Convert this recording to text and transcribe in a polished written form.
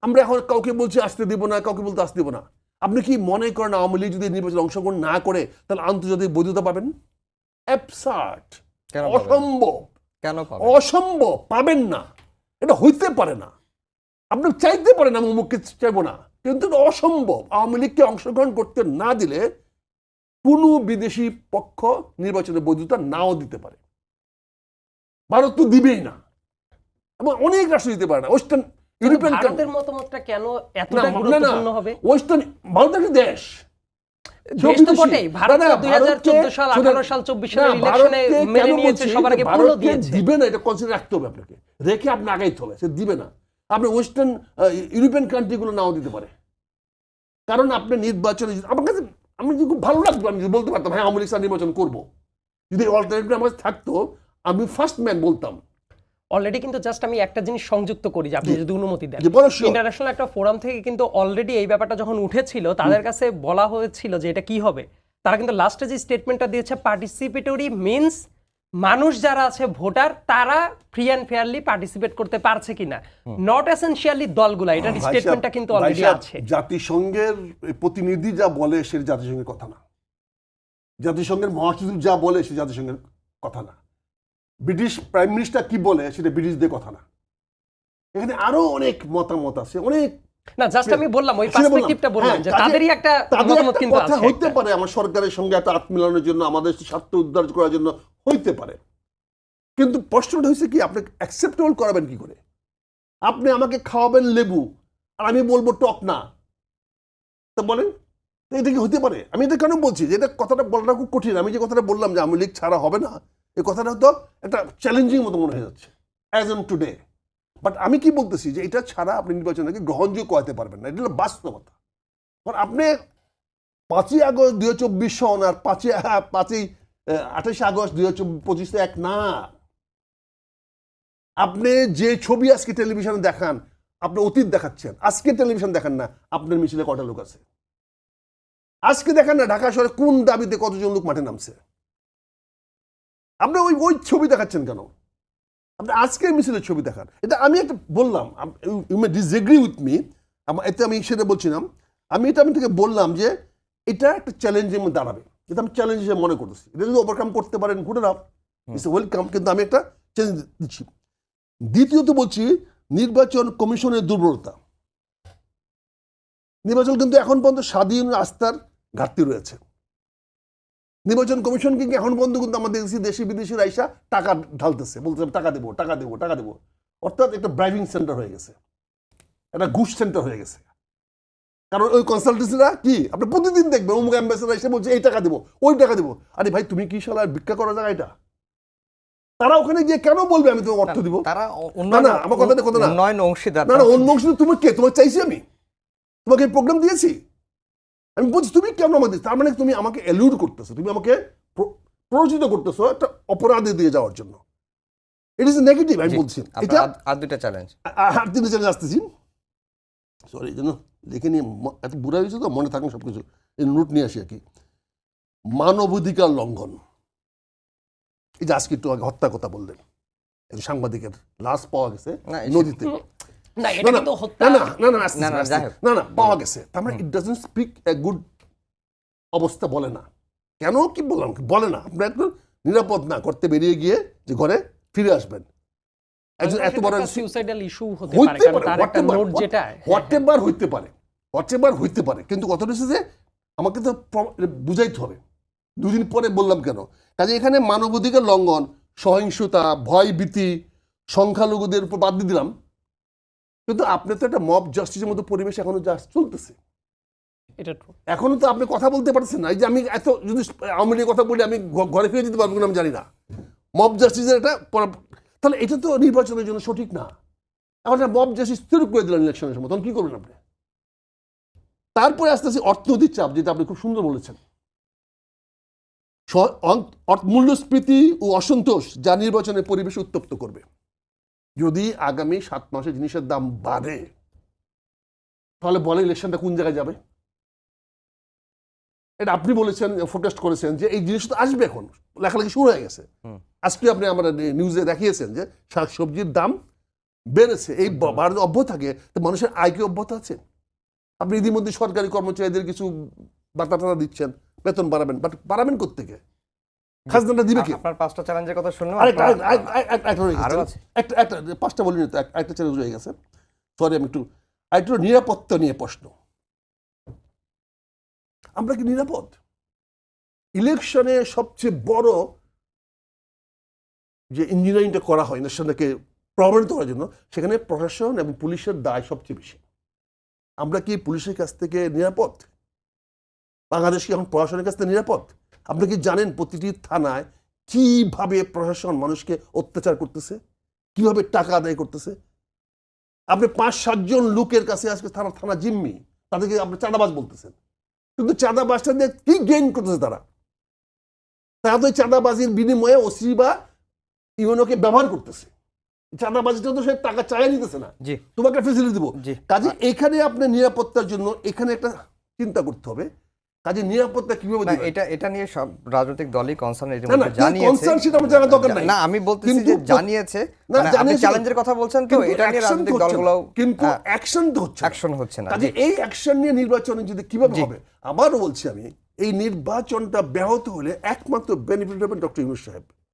আমরা এখন কাউকে বলছি আসতে দিব না, কাউকে বলতে আসতে দিব না। আপনি কি মনে করেন আওয়ামী লীগ যদি নির্বাচনে অংশগ্রহণ না করে তাহলে আন্তর্জাতিক বৈধতা পাবেন? অ্যাবসার্ড, অসম্ভব। কেন অসম্ভব, পাবেন না, এটা হইতে পারে না। আপনি চাইতে পারেন আমি অমুককে চাইবো না, কিন্তু এটা অসম্ভব। আওয়ামী লীগকে অংশগ্রহণ করতে না দিলে কোনো বিদেশি পক্ষ নির্বাচনে বৈধতা নাও দিতে পারে। ভারত তো দিবেই না, এবং অনেক রাষ্ট্র দিতে পারে না। ওয়েস্টার্ন ইউরোপিয়ান ভারতের মতামতটা কেন এতটা গুরুত্বপূর্ণ হবে? ওয়েস্টার্ন ভারত একটা দেশ, দেশ তো বটেই। ভারত 2014 সাল 18 সাল 24 সালের ইলেকশনে মেনে নিয়েছে, সবার আগে পূর্ণ দিয়েছে। দিবে না, এটা কনসিডার রাখতে হবে আপনাকে, রেখে আপনি আগাইতে হবে। সে দিবে না, আপনি ওয়েস্টার্ন ইউরোপিয়ান কান্ট্রিগুলো নাও দিতে পারে। কারণ আপনি নির্বাচনে আমার কাছে আমি খুব ভালো লাগতো, আমি যদি বলতে পারতাম হ্যাঁ আওয়ামী লীগ নির্বাচন করবো, যদি অল্টারনেটিভ আমার কাছে থাকতো আমি ফার্স্ট ম্যান বলতাম। অলরেডি কিন্তু জাস্ট আমি একটা জিনিস সংযুক্ত করি, যে আপনি যদি অনুমতি দেন। ইন্টারন্যাশনাল একটা ফোরাম থেকে কিন্তু অলরেডি এই ব্যাপারটা যখন উঠেছিল, তাদের কাছে বলা হয়েছিল যে এটা কি হবে। তারা কিন্তু লাস্টে যে স্টেটমেন্টটা দিয়েছে, পার্টিসিপেটরি মিন্স মানুষ যারা আছে ভোটার, তারা ফ্রি অ্যান্ড ফেয়ারলি পার্টিসিপেট করতে পারছে কিনা, নট এসেনশিয়ালি দলগুলা। এটার স্টেটমেন্টটা কিন্তু অলরেডি আছে। জাতিসংঘের প্রতিনিধি যা বলে সেটা জাতিসংঘের কথা না, জাতিসংঘের মহাসচিব যা বলে সে জাতিসংঘের কথা না, ব্রিটিশ প্রাইম মিনিস্টার কি বলে সেটা ব্রিটিশদের কথা না। এখানে আরো অনেক মতামত আছে, অনেক না, জাস্ট আমি বললাম ওই পার্সপেক্টিভটা বললাম যে তাদেরই একটা মতামত কিন্তু আছে। হইতে পারে আমার সরকারের সঙ্গে একটা আত্মমিলনের জন্য, আমাদের স্বার্থ উদ্ধার করার জন্য হইতে পারে, কিন্তু প্রশ্নটা হচ্ছে কি আপনি অ্যাকসেপ্টেবল করাবেন কি করে? আপনি আমাকে খাওয়াবেন লেবু আর আমি বলবো টক না, তা বলেন এটা কি হতে পারে? আমি এটা কেন বলছি যে এটা কথাটা বলাটা খুব কঠিন। আমি যে কথাটা বললাম যে আওয়ামী লীগ ছাড়া হবে না, এই কথাটা তো একটা চ্যালেঞ্জিং মতো মনে হয়ে যাচ্ছে অ্যাজ অন টুডে। বাট আমি কি বলতেছি যে এটা ছাড়া আপনি নির্বাচনকে গ্রহণযোগ্য করাতে পারবেন না, এটা হলো বাস্তবতা। কারণ আপনি 5ই আগস্ট 2024 সন আর 28 আগস্ট 2025 এক না। আপনি যে ছবি আজকে টেলিভিশনে দেখান, আপনি অতীত দেখাচ্ছেন। আজকে টেলিভিশন দেখান না আপনার মিছিলে কটা লোক আছে, আজকে দেখেন না ঢাকা শহরে কোন দাবিতে কতজন লোক মাঠে নামছে। আপনি ওই ওই ছবি দেখাচ্ছেন কেন? আপনি আজকের মিছিলের ছবি দেখান। এটা আমি একটা বললাম, you may disagree with me, এতে আমি সেটা বলছিলাম। আমি থেকে বললাম যে এটা একটা চ্যালেঞ্জের মধ্যে দাঁড়াবে, এটা আমি চ্যালেঞ্জ হিসেবে মনে করতেছি। এটা যদি ওভারকাম করতে পারেন গুড এনাফ, ইটস ওয়েলকাম, কিন্তু আমি একটা চ্যালেঞ্জ দিচ্ছি। দ্বিতীয়ত বলছি নির্বাচন কমিশনের দুর্বলতা। নির্বাচন কিন্তু এখন পর্যন্ত স্বাধীন আস্থার ঘাটতি রয়েছে। নির্বাচন কমিশন কিন্তু এখন পর্যন্ত কিন্তু আমাদের দেশি বিদেশি আইসা টাকা ঢালতেছে, বলতে টাকা দেবো টাকা দেবো টাকা দেবো, অর্থাৎ একটা ড্রাইভিং সেন্টার হয়ে গেছে, একটা ঘুষ সেন্টার হয়ে গেছে। কারণ ওই কনসালটেন্সিরা কি আপনি প্রতিদিন দেখবেন অমুক অ্যাম্বাসেডার এসে বলছে এই টাকা দেবো ওই টাকা দেবো। আরে ভাই তুমি কি শালা ভিক্ষা করা জায়গা এটা? তারা ওখানে গিয়ে কেন বলবে আমি তোমাকে অর্থ দিব? তারা না আমার কথা না, উন্নয়ন অংশীদার না অন্য অংশীদার। তুমি কে? তোমাকে চাইছি আমি? তোমাকে প্রোগ্রাম দিয়েছি? আমি বলছি তুমি কেন আমাকে, তার মানে তুমি আমাকে এলুড করতেছো, তুমি আমাকে প্ররোচিত করতেছো একটা অপরাধে দিয়ে যাওয়ার জন্য। It is negative. আমি বলছি এটা আর দুইটা চ্যালেঞ্জ, আর তিনটা চ্যালেঞ্জ আসতেছি। সরি এই জন্য লিখে নিয়ে এত বুড়া হয়েছে তো মনে থাকুন সবকিছু, এই নোট নিয়ে আসি আর কি। মানবাধিকার লঙ্ঘন, এই যে আজকে একটু আগে হত্যা কথা বললেন, সাংবাদিকের লাশ পাওয়া গেছে নদীতে, পাওয়া গেছে, তার মানে it doesn't speak a good অবস্থা বলে না। কেন কি বললাম বলে না, আপনি একটু নিরাপদ না করতে বেরিয়ে গিয়ে যে ঘরে ফিরে আসবেন। একজন এত বড় সুইসাইডাল ইস্যু হতে পারে, কারণ তার একটা নোট যেটা হোয়াটএভার হইতে পারে, কিন্তু কথাটা হচ্ছে যে আমাকে তো বুঝাইতে হবে। দুদিন পরে বললাম কেন, কাজে এখানে মানবাধিকার লঙ্ঘন, সহিংসতা, ভয় ভীতি, সংখ্যালঘুদের উপর বাদ দিয়ে দিলাম, কিন্তু আপনি তো একটা মব জাস্টিসের মতো পরিবেশ এখনো চলতেছে। এখনো তো আপনি কথা বলতে পারছেন না। এই যে আমি এত যদি আওয়ামী লীগের কথা বলি আমি ঘরে ফিরে যেতে পারবো কিনা আমি জানি না। মব জাস্টিসের একটা, তাহলে এটা তো নির্বাচনের জন্য সঠিক না। এখন মব জাস্টিস স্থির করে দিলেন ইলেকশনের সময়, তখন কি করবেন আপনি? তারপরে আস্তে আস্তে অর্থনৈতিক চাপ, যেটা আপনি খুব সুন্দর বলেছেন, মূল্যস্ফীতি ও অসন্তোষ যা নির্বাচনের পরিবেশ উত্তপ্ত করবে। যদি আগামী 7 মাসে জিনিসের দাম বাড়ে, তাহলে বলে ইলেকশনটা কোন জায়গায় যাবে? এটা আপনি বলেছেন, ফোকাস করেছেন যে এই জিনিস তো আসবে, এখন লেখালেখি শুরু হয়ে গেছে। আজকে আপনি আমরা নিউজে দেখিয়েছেন যে শাকসবজির দাম বেড়েছে, এই বাড়ানো অব্যাহত থাকে, তো মানুষের আয় কি অব্যাহত আছে? আপনি ইতিমধ্যে সরকারি কর্মচারীদের কিছু বার্তা টাতা দিচ্ছেন, বেতন বাড়াবেন, বাট বাড়াবেন কোত্থেকে? খাজনাটা দিবে কি? আপনার 5টা চ্যালেঞ্জের কথা শুনলাম, আরো আছে একটা 5টা বলিনি তো, একটা চ্যালেঞ্জ রয়ে গেছে। সরি, আমি একটু নিরাপত্তা নিয়ে প্রশ্ন। আমরা কি নিরাপদ? ইলেকশনে সবচেয়ে বড় যে ইঞ্জিনিয়ারিংটা করা হয় ইলেকশনটাকে প্রমাণিত করার জন্য, সেখানে প্রশাসন এবং পুলিশের দায় সবচেয়ে বেশি। আমরা কি পুলিশের কাছ থেকে নিরাপদ? বাংলাদেশ কি এখন প্রশাসনের কাছ থেকে নিরাপদ? আপনি কি জানেন প্রতিটি থানায় কিভাবে প্রশাসন মানুষকে অত্যাচার করতেছে, কিভাবে টাকা আদায় করতেছে? আপনি 5-7 জন লোকের কাছে আজকে থানা জিম্মি, তাদেরকে আপনি চাঁদাবাজ বলতেছেন, কিন্তু চাঁদাবাজটা দিয়ে কি গেইন করতেছে তারা? তারা তো চাঁদাবাজির বিনিময়ে ওসি বা ইউএনওকে ব্যবহার করতেছে। চাঁদাবাজিটা তো সে টাকা চাইয়া নিতেছে না, তোমাকে ফেসিলিটি দেবো। কাজে এখানে আপনি নিরাপত্তার জন্য এখানে একটা চিন্তা করতে হবে, কাজে নিরাপত্তা কিভাবে দিবেন? এটা নিয়ে সব রাজনৈতিক দলই কনসার্ন না, আমি বলতেছি যে জানিয়েছে, আপনি চ্যালেঞ্জের কথা বলছেন, তো এটা নিয়ে রাজনৈতিক দলগুলো কিন্তু অ্যাকশন হচ্ছে না। কাজে জি। এই অ্যাকশন নিয়ে নির্বাচন যদি কিভাবে হবে? আবারও বলছি আমি, এই নির্বাচনটা ব্যাহত হলে একমাত্র বেনিফিট হবেন ডক্টর ইউনূস সাহেব।